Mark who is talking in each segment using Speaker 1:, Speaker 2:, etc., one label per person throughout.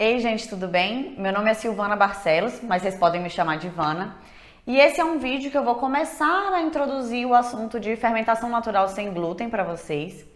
Speaker 1: Ei, gente, tudo bem? Meu nome é Silvana Barcelos, mas vocês podem me chamar de Vana. E esse é um vídeo que eu vou começar a introduzir o assunto de fermentação natural sem glúten para vocês.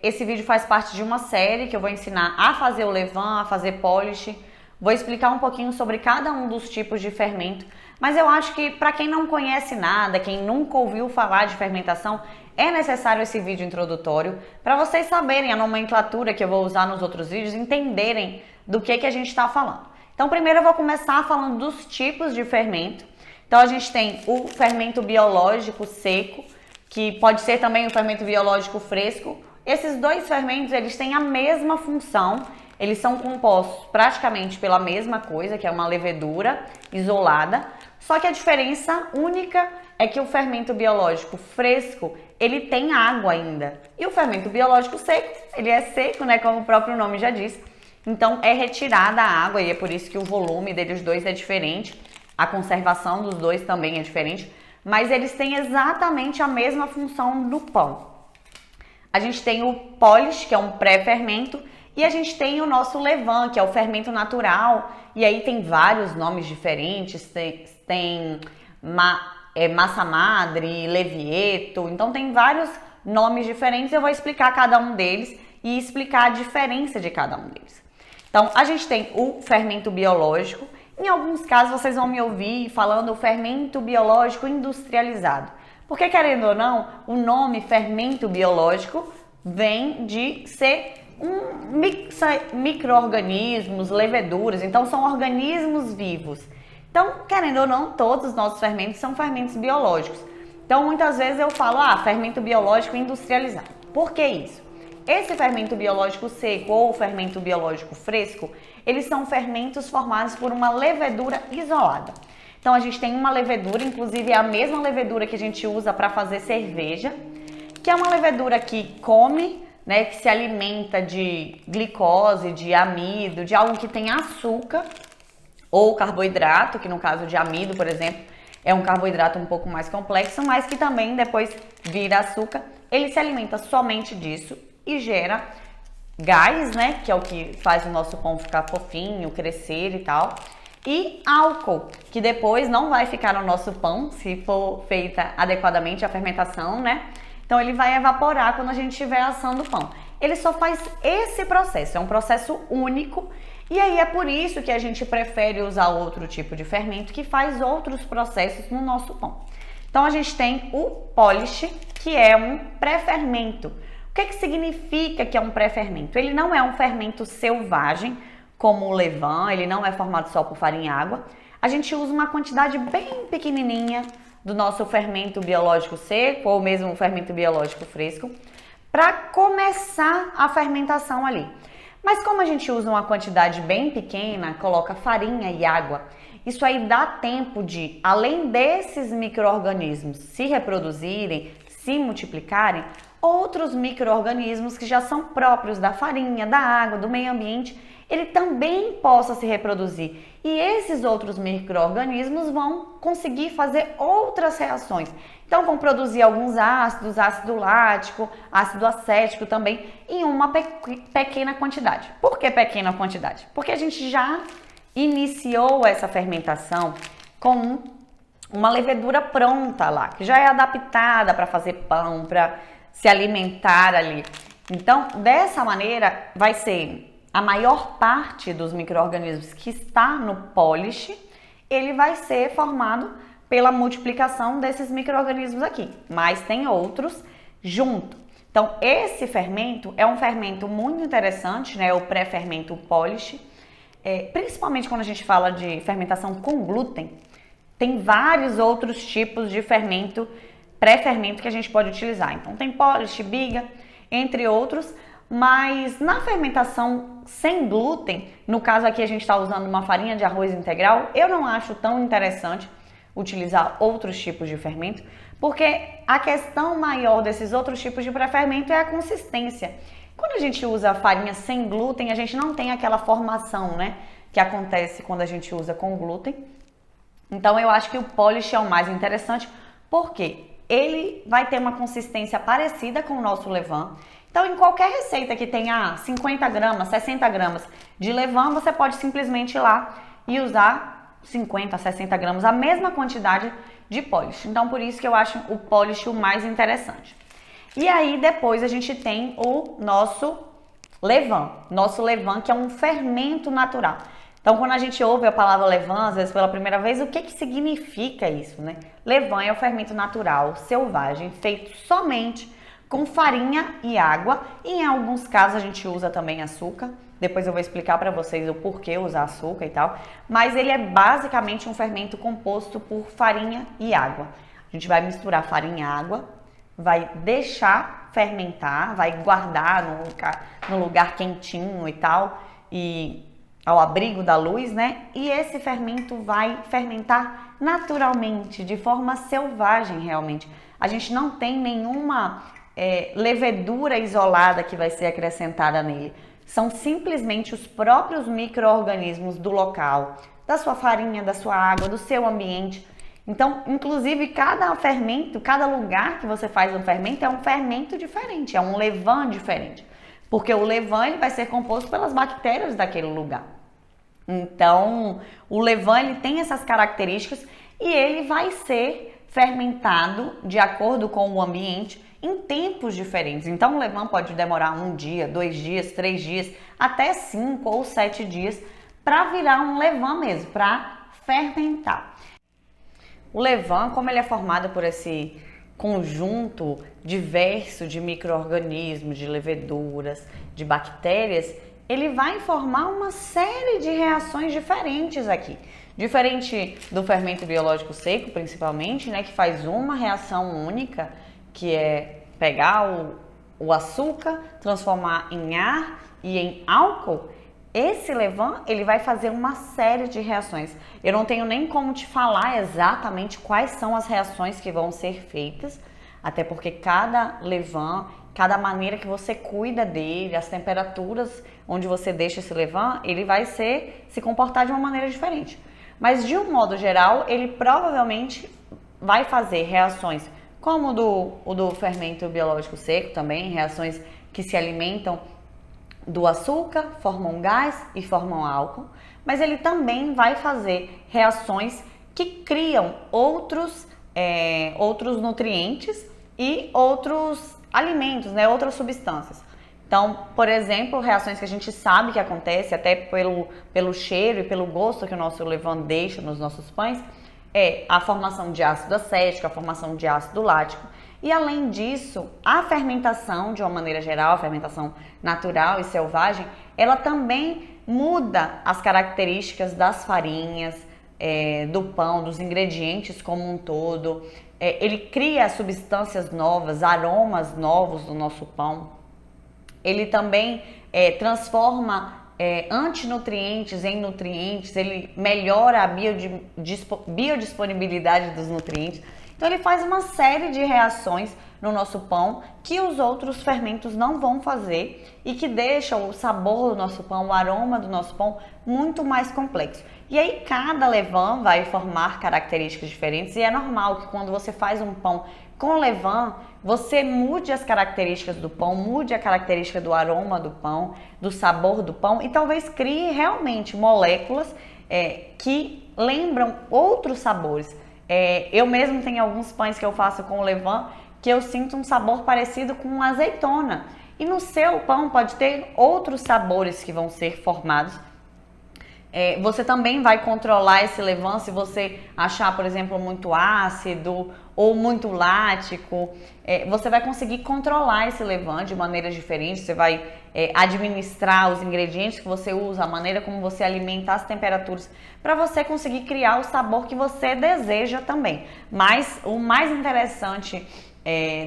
Speaker 1: Esse vídeo faz parte de uma série que eu vou ensinar a fazer o levain, a fazer polish. Vou explicar um pouquinho sobre cada um dos tipos de fermento, mas eu acho que para quem não conhece nada, quem nunca ouviu falar de fermentação, é necessário esse vídeo introdutório para vocês saberem a nomenclatura que eu vou usar nos outros vídeos, entenderem do que a gente está falando. Então, primeiro eu vou começar falando dos tipos de fermento. Então, a gente tem o fermento biológico seco, que pode ser também o fermento biológico fresco. Esses dois fermentos, eles têm a mesma função, eles são compostos praticamente pela mesma coisa, que é uma levedura isolada, só que a diferença única é que o fermento biológico fresco, ele tem água ainda. E o fermento biológico seco, ele é seco, né, como o próprio nome já diz. Então, é retirada a água e é por isso que o volume deles dois é diferente. A conservação dos dois também é diferente, mas eles têm exatamente a mesma função do pão. A gente tem o polish, que é um pré-fermento, e a gente tem o nosso levain, que é o fermento natural, e aí tem vários nomes diferentes, tem massa madre, levieto, então tem vários nomes diferentes, eu vou explicar cada um deles e explicar a diferença de cada um deles. Então, a gente tem o fermento biológico. Em alguns casos, vocês vão me ouvir falando o fermento biológico industrializado. Porque, querendo ou não, o nome fermento biológico vem de ser micro-organismos, leveduras. Então, são organismos vivos. Então, querendo ou não, todos os nossos fermentos são fermentos biológicos. Então, muitas vezes eu falo, fermento biológico industrializado. Por que isso? Esse fermento biológico seco ou fermento biológico fresco, eles são fermentos formados por uma levedura isolada. Então a gente tem uma levedura, inclusive é a mesma levedura que a gente usa para fazer cerveja, que é uma levedura que come, né, que se alimenta de glicose, de amido, de algo que tem açúcar ou carboidrato, que no caso de amido, por exemplo, é um carboidrato um pouco mais complexo, mas que também depois vira açúcar. Ele se alimenta somente disso e gera gás, né, que é o que faz o nosso pão ficar fofinho, crescer e tal. E álcool, que depois não vai ficar no nosso pão se for feita adequadamente a fermentação, né? Então ele vai evaporar quando a gente estiver assando o pão. Ele só faz esse processo, é um processo único. E aí é por isso que a gente prefere usar outro tipo de fermento que faz outros processos no nosso pão. Então a gente tem o polish, que é um pré-fermento. O que significa que é um pré-fermento? Ele não é um fermento selvagem, como o levain, ele não é formado só por farinha e água. A gente usa uma quantidade bem pequenininha do nosso fermento biológico seco, ou mesmo o fermento biológico fresco, para começar a fermentação ali. Mas como a gente usa uma quantidade bem pequena, coloca farinha e água, isso aí dá tempo de, além desses micro-organismos se reproduzirem, se multiplicarem, outros micro-organismos que já são próprios da farinha, da água, do meio ambiente, ele também possa se reproduzir. E esses outros micro-organismos vão conseguir fazer outras reações. Então vão produzir alguns ácidos, ácido lático, ácido acético também, em uma pequena quantidade. Por que pequena quantidade? Porque a gente já iniciou essa fermentação com uma levedura pronta lá, que já é adaptada para fazer pão, para se alimentar ali. Então, dessa maneira, vai ser a maior parte dos micro-organismos que está no polish, ele vai ser formado pela multiplicação desses micro-organismos aqui, mas tem outros junto. Então, esse fermento é um fermento muito interessante, né? O pré-fermento polish, principalmente quando a gente fala de fermentação com glúten, tem vários outros tipos de fermento, pré-fermento que a gente pode utilizar. Então tem polish, biga, entre outros, mas na fermentação sem glúten, no caso aqui a gente está usando uma farinha de arroz integral, eu não acho tão interessante utilizar outros tipos de fermento, porque a questão maior desses outros tipos de pré-fermento é a consistência. Quando a gente usa farinha sem glúten, a gente não tem aquela formação, né, que acontece quando a gente usa com glúten. Então eu acho que o polish é o mais interessante. Por quê? ele vai ter uma consistência parecida com o nosso levain. Então, em qualquer receita que tenha 50 gramas, 60 gramas de levain, você pode simplesmente ir lá e usar 50, 60 gramas, a mesma quantidade de polish. Então, por isso que eu acho o polish o mais interessante. E aí, depois a gente tem o nosso levain, que é um fermento natural. Então, quando a gente ouve a palavra levain, às vezes pela primeira vez, o que significa isso, né? Levain é o fermento natural, selvagem, feito somente com farinha e água. E em alguns casos a gente usa também açúcar. Depois eu vou explicar para vocês o porquê usar açúcar e tal. Mas ele é basicamente um fermento composto por farinha e água. A gente vai misturar farinha e água, vai deixar fermentar, vai guardar no lugar quentinho e tal, e ao abrigo da luz, né? E esse fermento vai fermentar naturalmente, de forma selvagem realmente. A gente não tem nenhuma levedura isolada que vai ser acrescentada nele. São simplesmente os próprios micro-organismos do local, da sua farinha, da sua água, do seu ambiente. Então, inclusive, cada fermento, cada lugar que você faz um fermento é um fermento diferente, é um levain diferente. Porque o levain ele vai ser composto pelas bactérias daquele lugar. Então, o levain ele tem essas características e ele vai ser fermentado de acordo com o ambiente em tempos diferentes. Então, o levain pode demorar 1 dia, 2 dias, 3 dias, até 5 ou 7 dias para virar um levain mesmo, para fermentar. O levain, como ele é formado por esse conjunto diverso de micro-organismos, de leveduras, de bactérias, ele vai formar uma série de reações diferentes aqui. Diferente do fermento biológico seco, principalmente, né, que faz uma reação única, que é pegar o açúcar, transformar em ar e em álcool. Esse levain, ele vai fazer uma série de reações. Eu não tenho nem como te falar exatamente quais são as reações que vão ser feitas, até porque cada levain, cada maneira que você cuida dele, as temperaturas onde você deixa esse levain, ele vai se comportar de uma maneira diferente. Mas de um modo geral, ele provavelmente vai fazer reações como o do fermento biológico seco também, reações que se alimentam do açúcar, formam gás e formam álcool, mas ele também vai fazer reações que criam outros nutrientes e outros alimentos, né, outras substâncias. Então, por exemplo, reações que a gente sabe que acontece até pelo cheiro e pelo gosto que o nosso levain deixa nos nossos pães, é a formação de ácido acético, a formação de ácido lático. E além disso, a fermentação, de uma maneira geral, a fermentação natural e selvagem, ela também muda as características das farinhas, do pão, dos ingredientes como um todo. Ele cria substâncias novas, aromas novos do nosso pão. Ele também transforma antinutrientes em nutrientes, ele melhora a biodisponibilidade dos nutrientes. Então ele faz uma série de reações no nosso pão que os outros fermentos não vão fazer e que deixam o sabor do nosso pão, o aroma do nosso pão muito mais complexo. E aí cada levain vai formar características diferentes e é normal que quando você faz um pão com levain, você mude as características do pão, mude a característica do aroma do pão, do sabor do pão e talvez crie realmente moléculas que lembram outros sabores. Eu mesmo tenho alguns pães que eu faço com levain que eu sinto um sabor parecido com azeitona. E no seu pão pode ter outros sabores que vão ser formados. Você também vai controlar esse levain se você achar, por exemplo, muito ácido ou muito lático. Você vai conseguir controlar esse levain de maneiras diferentes. Você vai administrar os ingredientes que você usa, a maneira como você alimenta, as temperaturas, para você conseguir criar o sabor que você deseja também. Mas o mais interessante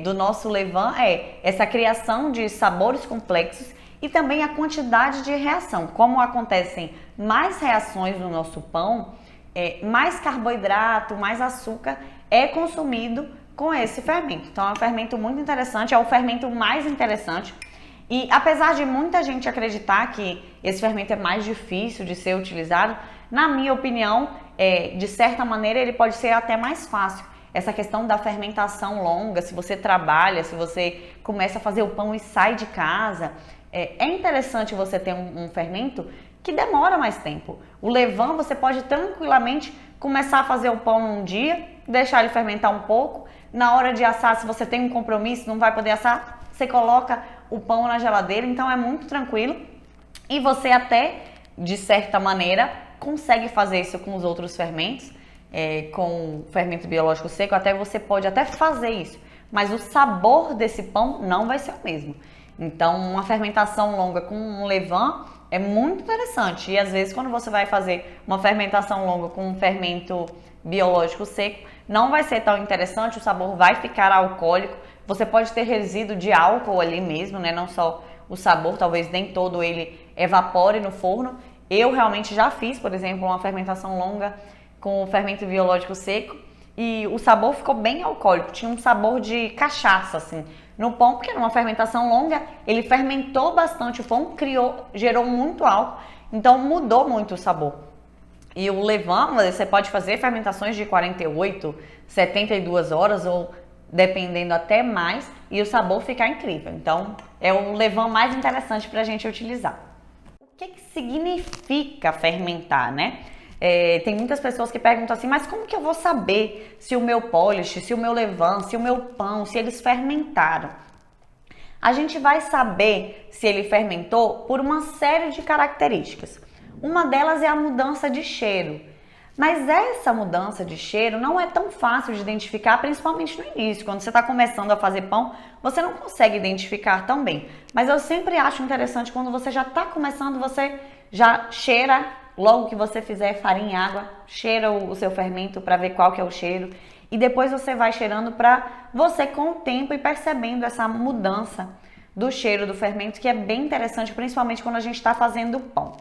Speaker 1: do nosso levain é essa criação de sabores complexos e também a quantidade de reação. Como acontecem mais reações no nosso pão, mais carboidrato, mais açúcar é consumido com esse fermento. Então é um fermento muito interessante, é o fermento mais interessante. E apesar de muita gente acreditar que esse fermento é mais difícil de ser utilizado, na minha opinião, de certa maneira ele pode ser até mais fácil. essa questão da fermentação longa, se você trabalha, se você começa a fazer o pão e sai de casa, é interessante você ter um fermento que demora mais tempo. O levain você pode tranquilamente começar a fazer o pão num dia, deixar ele fermentar um pouco. Na hora de assar, se você tem um compromisso, não vai poder assar, você coloca o pão na geladeira, então é muito tranquilo. E você até, de certa maneira, consegue fazer isso com os outros fermentos, com o fermento biológico seco, até você pode até fazer isso, mas o sabor desse pão não vai ser o mesmo. Então, uma fermentação longa com um levain é muito interessante. E às vezes, quando você vai fazer uma fermentação longa com um fermento biológico seco, não vai ser tão interessante, o sabor vai ficar alcoólico. Você pode ter resíduo de álcool ali mesmo, né? Não só o sabor, talvez nem todo ele evapore no forno. Eu realmente já fiz, por exemplo, uma fermentação longa com o fermento biológico seco e o sabor ficou bem alcoólico, tinha um sabor de cachaça, assim, no pão, porque numa fermentação longa ele fermentou bastante o pão, gerou muito álcool, então mudou muito o sabor. E o levain, você pode fazer fermentações de 48, 72 horas ou dependendo até mais, e o sabor ficar incrível. Então, é o levain mais interessante para a gente utilizar. O que significa fermentar, né? Tem muitas pessoas que perguntam assim, mas como que eu vou saber se o meu polish, se o meu levain, se o meu pão, se eles fermentaram? A gente vai saber se ele fermentou por uma série de características. Uma delas é a mudança de cheiro. Mas essa mudança de cheiro não é tão fácil de identificar, principalmente no início. Quando você está começando a fazer pão, você não consegue identificar tão bem. Mas eu sempre acho interessante quando você já está começando, você já cheira, logo que você fizer farinha e água, cheira o seu fermento para ver qual que é o cheiro. E depois você vai cheirando para você, com o tempo, ir percebendo essa mudança do cheiro do fermento, que é bem interessante, principalmente quando a gente está fazendo pão.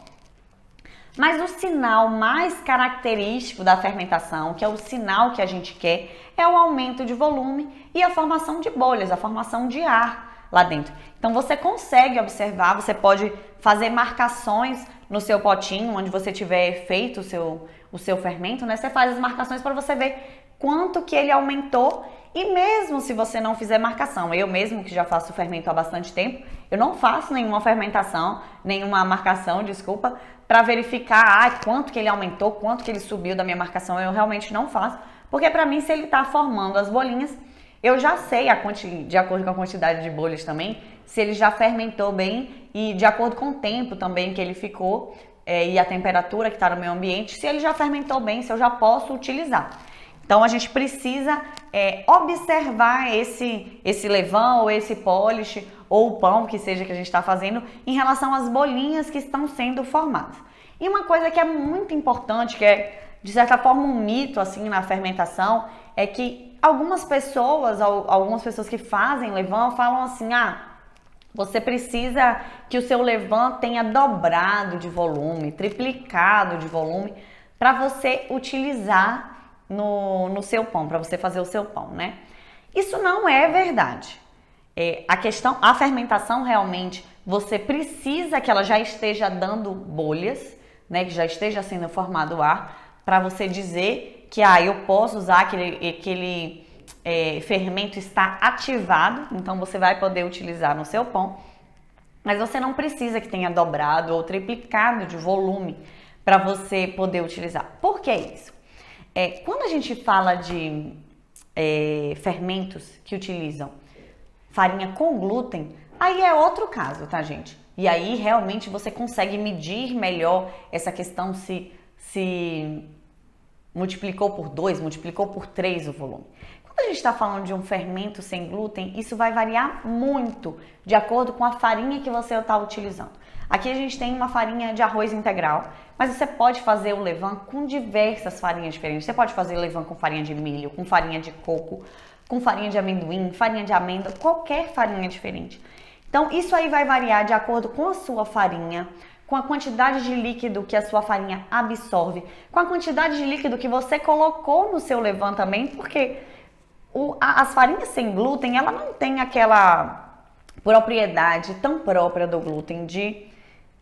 Speaker 1: Mas o sinal mais característico da fermentação, que é o sinal que a gente quer, é o aumento de volume e a formação de bolhas, a formação de ar lá dentro. Então você consegue observar, você pode fazer marcações no seu potinho, onde você tiver feito o seu fermento, né? Você faz as marcações para você ver quanto que ele aumentou. E mesmo se você não fizer marcação, eu mesmo que já faço fermento há bastante tempo, eu não faço nenhuma fermentação, nenhuma marcação, desculpa, para verificar quanto que ele aumentou, quanto que ele subiu da minha marcação, eu realmente não faço, porque para mim, se ele está formando as bolinhas, eu já sei, de acordo com a quantidade de bolhas também, se ele já fermentou bem e de acordo com o tempo também que ele ficou e a temperatura que está no meu ambiente, se ele já fermentou bem, se eu já posso utilizar. Então, a gente precisa observar esse levain ou esse polish ou o pão que seja que a gente está fazendo em relação às bolinhas que estão sendo formadas. E uma coisa que é muito importante, que é de certa forma um mito assim na fermentação, é que algumas pessoas que fazem levain falam assim, você precisa que o seu levain tenha dobrado de volume, triplicado de volume para você utilizar no seu pão, para você fazer o seu pão, né? Isso não é verdade. A fermentação realmente, você precisa que ela já esteja dando bolhas, né? Que já esteja sendo formado ar, para você dizer que eu posso usar aquele fermento está ativado, então você vai poder utilizar no seu pão. Mas você não precisa que tenha dobrado ou triplicado de volume para você poder utilizar. Por que isso? Quando a gente fala de fermentos que utilizam farinha com glúten, aí é outro caso, tá, gente? E aí realmente você consegue medir melhor essa questão se multiplicou por 2, multiplicou por 3 o volume. Quando a gente está falando de um fermento sem glúten, isso vai variar muito de acordo com a farinha que você está utilizando. Aqui a gente tem uma farinha de arroz integral, mas você pode fazer o levain com diversas farinhas diferentes. Você pode fazer levain com farinha de milho, com farinha de coco, com farinha de amendoim, farinha de amêndoa, qualquer farinha diferente. Então isso aí vai variar de acordo com a sua farinha, com a quantidade de líquido que a sua farinha absorve, com a quantidade de líquido que você colocou no seu levain também, porque as farinhas sem glúten, ela não tem aquela propriedade tão própria do glúten de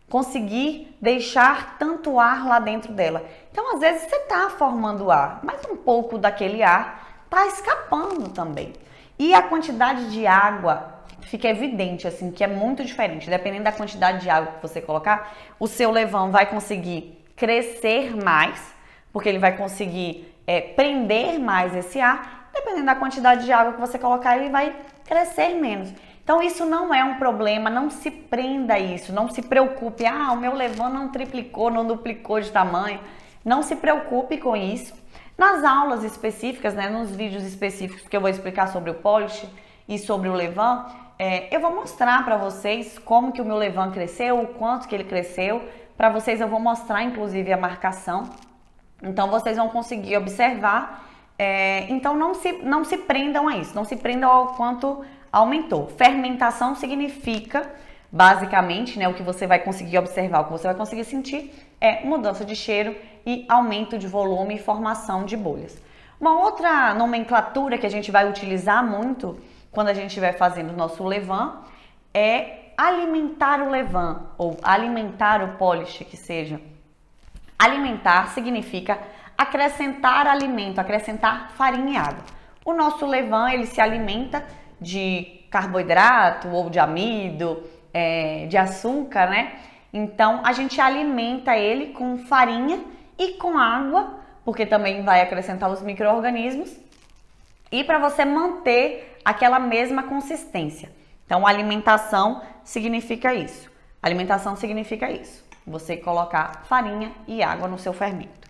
Speaker 1: conseguir deixar tanto ar lá dentro dela. Então, às vezes, você está formando ar, mas um pouco daquele ar tá escapando também. E a quantidade de água fica evidente, assim, que é muito diferente. Dependendo da quantidade de água que você colocar, o seu levain vai conseguir crescer mais, porque ele vai conseguir prender mais esse ar. Dependendo da quantidade de água que você colocar, ele vai crescer menos. Então, isso não é um problema, não se prenda a isso, não se preocupe. Ah, o meu levain não triplicou, não duplicou de tamanho. Não se preocupe com isso. Nas aulas específicas, né, nos vídeos específicos que eu vou explicar sobre o polish e sobre o levain, eu vou mostrar para vocês como que o meu levain cresceu, o quanto que ele cresceu. Para vocês eu vou mostrar, inclusive, a marcação. Então, vocês vão conseguir observar. Então, não se prendam a isso, não se prendam ao quanto aumentou. Fermentação significa, basicamente, né, o que você vai conseguir observar, o que você vai conseguir sentir é mudança de cheiro e aumento de volume e formação de bolhas. Uma outra nomenclatura que a gente vai utilizar muito quando a gente estiver fazendo o nosso levain é alimentar o levain ou alimentar o polish, que seja. Alimentar significa acrescentar alimento, acrescentar farinha e água. O nosso levain, ele se alimenta de carboidrato ou de amido, de açúcar, né? Então, a gente alimenta ele com farinha e com água, porque também vai acrescentar os micro-organismos, e para você manter aquela mesma consistência. Então, alimentação significa isso. Alimentação significa isso. Você colocar farinha e água no seu fermento.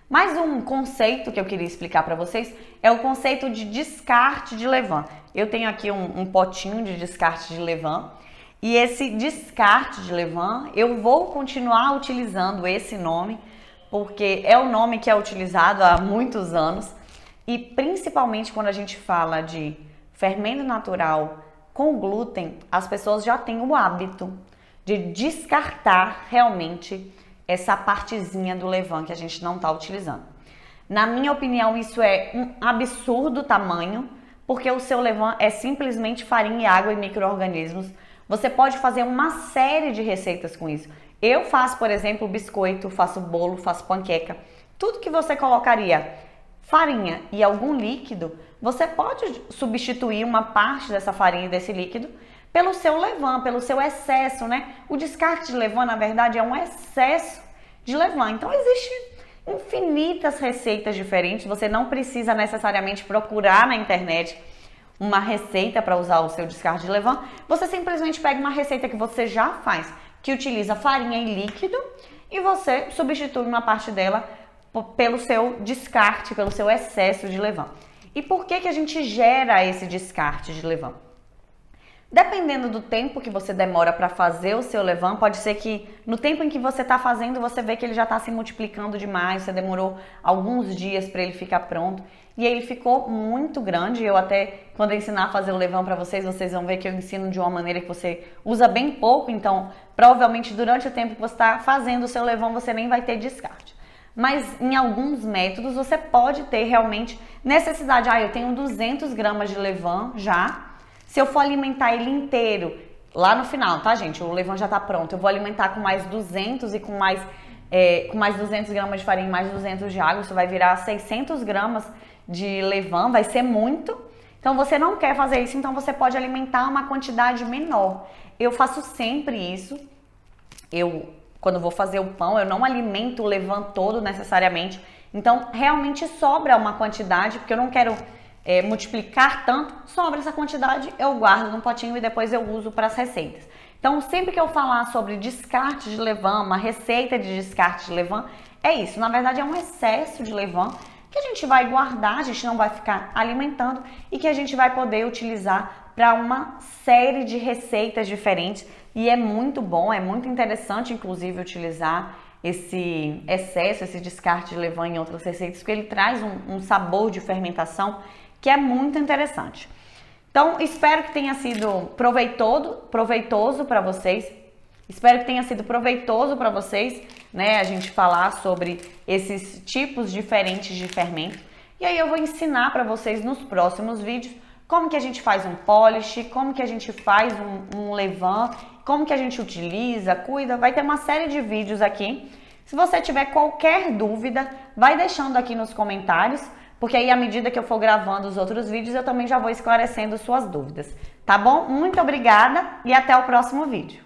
Speaker 1: Mais um conceito que eu queria explicar para vocês é o conceito de descarte de levain. Eu tenho aqui um potinho de descarte de levain e esse descarte de levain eu vou continuar utilizando esse nome porque é o nome que é utilizado há muitos anos e principalmente quando a gente fala de fermento natural com glúten, as pessoas já têm o hábito de descartar realmente essa partezinha do levain que a gente não está utilizando. Na minha opinião, isso é um absurdo tamanho, porque o seu levain é simplesmente farinha e água e micro-organismos. Você pode fazer uma série de receitas com isso. Eu faço, por exemplo, biscoito, faço bolo, faço panqueca. Tudo que você colocaria farinha e algum líquido, você pode substituir uma parte dessa farinha e desse líquido pelo seu levain, pelo seu excesso, né? O descarte de levain, na verdade, é um excesso de levain. Então, existem infinitas receitas diferentes. Você não precisa necessariamente procurar na internet uma receita para usar o seu descarte de levain. Você simplesmente pega uma receita que você já faz, que utiliza farinha e líquido, e você substitui uma parte dela pelo seu descarte, pelo seu excesso de levain. E por que a gente gera esse descarte de levain? Dependendo do tempo que você demora para fazer o seu levain, pode ser que no tempo em que você está fazendo, você vê que ele já está se multiplicando demais, você demorou alguns dias para ele ficar pronto e ele ficou muito grande. Eu até, quando eu ensinar a fazer o levain para vocês, vocês vão ver que eu ensino de uma maneira que você usa bem pouco, então provavelmente durante o tempo que você está fazendo o seu levain, você nem vai ter descarte. Mas em alguns métodos você pode ter realmente necessidade. Eu tenho 200 gramas de levain já. Se eu for alimentar ele inteiro, lá no final, tá, gente? O levain já tá pronto. Eu vou alimentar com mais 200 e com mais 200 gramas de farinha e mais 200 de água. Isso vai virar 600 gramas de levain, vai ser muito. Então, você não quer fazer isso, então você pode alimentar uma quantidade menor. Eu faço sempre isso. Quando vou fazer o pão, eu não alimento o levain todo necessariamente. Então, realmente sobra uma quantidade, porque eu não quero multiplicar tanto, sobra essa quantidade, eu guardo num potinho e depois eu uso para as receitas. Então, sempre que eu falar sobre descarte de levain, uma receita de descarte de levain, é isso. Na verdade, é um excesso de levain que a gente vai guardar, a gente não vai ficar alimentando e que a gente vai poder utilizar para uma série de receitas diferentes. E é muito bom, é muito interessante, inclusive, utilizar esse excesso, esse descarte de levain em outras receitas, porque ele traz um sabor de fermentação que é muito interessante. Então, espero que tenha sido proveitoso para vocês. Espero que tenha sido proveitoso para vocês, né, a gente falar sobre esses tipos diferentes de fermento. E aí eu vou ensinar para vocês nos próximos vídeos como que a gente faz um polish, como que a gente faz um levain, como que a gente utiliza, cuida. Vai ter uma série de vídeos aqui Se você tiver qualquer dúvida, vai deixando aqui nos comentários, porque aí à medida que eu for gravando os outros vídeos, eu também já vou esclarecendo suas dúvidas. Tá bom? Muito obrigada e até o próximo vídeo.